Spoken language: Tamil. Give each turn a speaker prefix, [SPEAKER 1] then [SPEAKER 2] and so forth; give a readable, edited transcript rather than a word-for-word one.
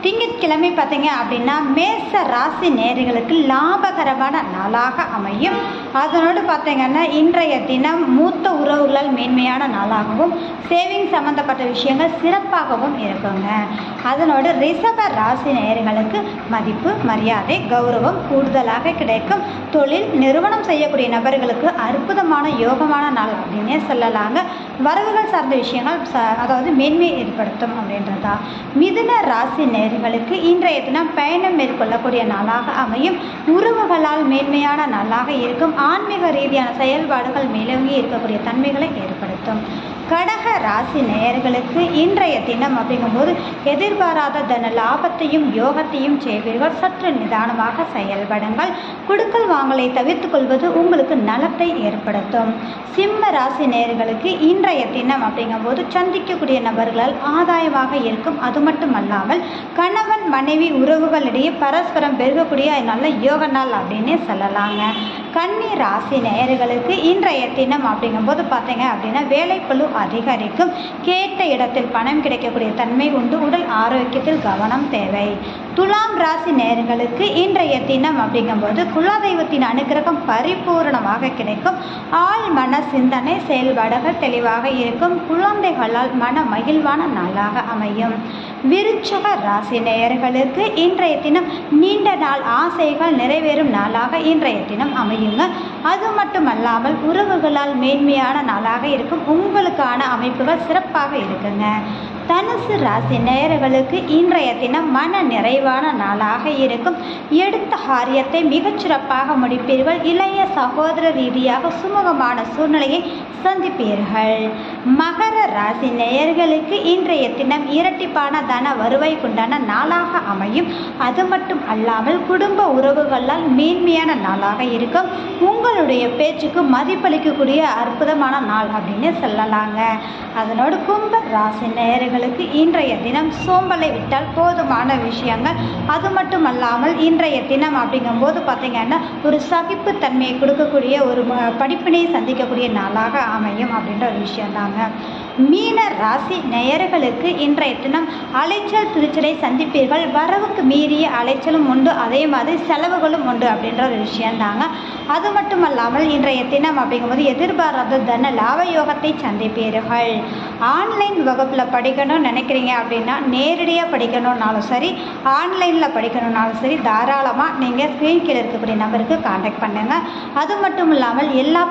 [SPEAKER 1] திங்கட்கிழமை பார்த்தீங்க அப்படின்னா மேச ராசி நேயர்களுக்கு லாபகரமான நாளாக அமையும். அதனோடு பார்த்தீங்கன்னா இன்றைய தினம் மூத்த உறவுகளால் மேன்மையான நாளாகவும் சேவிங் சம்மந்தப்பட்ட விஷயங்கள் சிறப்பாகவும் இருக்குங்க. அதனோடு ரிஷப ராசி நேயர்களுக்கு மதிப்பு, மரியாதை, கௌரவம் கூடுதலாக கிடைக்கும். தொழில் நிறுவனம் செய்யக்கூடிய நபர்களுக்கு அற்புதமான யோகமான நாள் அப்படின்னே சொல்லலாங்க. வரவுகள் சார்ந்த விஷயங்கள் அதாவது மேன்மை ஏற்படுத்தும் அப்படின்றதா. மிதுன ராசி நேயர்களுக்கு இன்றைய தினம் பயணம் மேற்கொள்ளக்கூடிய நாளாக அமையும். உறவுகளால் மேன்மையான நாளாக இருக்கும். ஆன்மீக ரீதியான செயல்பாடுகள் மேலோங்கி இருக்கக்கூடிய தன்மைகளை ஏற்படுத்தும். கடக ராசி நேயர்களுக்கு இன்றைய தினம் அப்படிங்கும்போது எதிர்பாராத தன லாபத்தையும் யோகத்தையும் செய்வீர்கள். சற்று நிதானமாக செயல்படுங்கள். கொடுக்கல் வாங்கலை தவிர்த்து கொள்வது உங்களுக்கு நலத்தை ஏற்படுத்தும். சிம்ம ராசி நேயர்களுக்கு இன்றைய தினம் அப்படிங்கும்போது சந்திக்கக்கூடிய நபர்களால் ஆதாயமாக இருக்கும். அது மட்டுமல்லாமல் கணவன் மனைவி உறவுகளிடையே பரஸ்பரம் பெருகக்கூடிய நல்ல யோக நாள் அப்படின்னே சொல்லலாங்க. கன்னி ராசி நேயர்களுக்கு இன்றைய தினம் அப்படிங்கும்போது பார்த்தீங்க அப்படின்னா வேலைப்பளு அதிகரிக்கும். கேட்ட இடத்தில் பணம் கிடைக்கக்கூடிய தன்மை உண்டு. உடல் ஆரோக்கியத்தில் கவனம் தேவை. துலாம் ராசி நேயர்களுக்கு இன்றைய தினம் அப்படிங்கும்போது குலதெய்வத்தின் அனுகிரகம் பரிபூர்ணமாக கிடைக்கும். ஆள் மன சிந்தனை செயல்பாடுகள் தெளிவாக இருக்கும். குழந்தைகளால் மன மகிழ்வான நாளாக அமையும். விருச்சிக ராசி நேயர்களுக்கு இன்றைய தினம் நீண்ட நாள் ஆசைகள் நிறைவேறும் நாளாக இன்றைய தினம் அமையுங்க. அது மட்டுமல்லாமல் உறவுகளால் மேன்மையான நாளாக இருக்கும். உங்களுக்கான அமைப்புகள் சிறப்பாக இருக்குங்க. தனுசு ராசி நேயர்களுக்கு இன்றைய தினம் மன நிறைவான நாளாக இருக்கும். எடுத்த காரியத்தை மிகச்சிறப்பாக முடிப்பீர்கள். இளைய சகோதர ரீதியாக சுமூகமான சூழ்நிலையை சந்திப்பீர்கள். மகர ராசி நேயர்களுக்கு இன்றைய தினம் இரட்டிப்பான தன வருவாய்க்குண்டான நாளாக அமையும். அது மட்டும் அல்லாமல் குடும்ப உறவுகளால் மேன்மையான நாளாக இருக்கும். உங்களுடைய பேச்சுக்கு மதிப்பளிக்கக்கூடிய அற்புதமான நாள் அப்படின்னு சொல்லலாங்க. அதனோடு கும்ப ராசி நேயர்களுக்கு இன்றைய தினம் சோம்பலை விட்டால் போதுமான விஷயங்கள். அது மட்டும் அல்லாமல் இன்றைய தினம் அப்படிங்கும்போது பார்த்தீங்கன்னா ஒரு சகிப்புத்தன்மையை கொடுக்கக்கூடிய ஒரு படிப்பினை சந்திக்கக்கூடிய நாளாக அமையும் அப்படின்ற ஒரு விஷயந்தாங்க. மீன ராசி நேயர்களுக்கு இன்றைய தினம் அலைச்சல் திருச்சலை சந்திப்பீர்கள். வரவுக்கு மீறிய அலைச்சலும் உண்டு, அதே மாதிரி செலவுகளும் உண்டு அப்படின்ற ஒரு விஷயந்தாங்க. அது மட்டும் அல்லாமல் இன்றைய தினம் அப்படிங்கும்போது எதிர்பாராத தன லாப யோகத்தை சந்திப்பீர்கள். ஆன்லைன் வகுப்பில் படிக்கணும்னு நினைக்கிறீங்க அப்படின்னா நேரடியாக படிக்கணும்னாலும் சரி, ஆன்லைனில் படிக்கணும்னாலும் சரி, தாராளமாக நீங்கள் ஸ்க்ரீன் கீழே இருக்கக்கூடிய நம்பருக்கு கான்டாக்ட் பண்ணுங்கள். அது மட்டும் இல்லாமல் எல்லா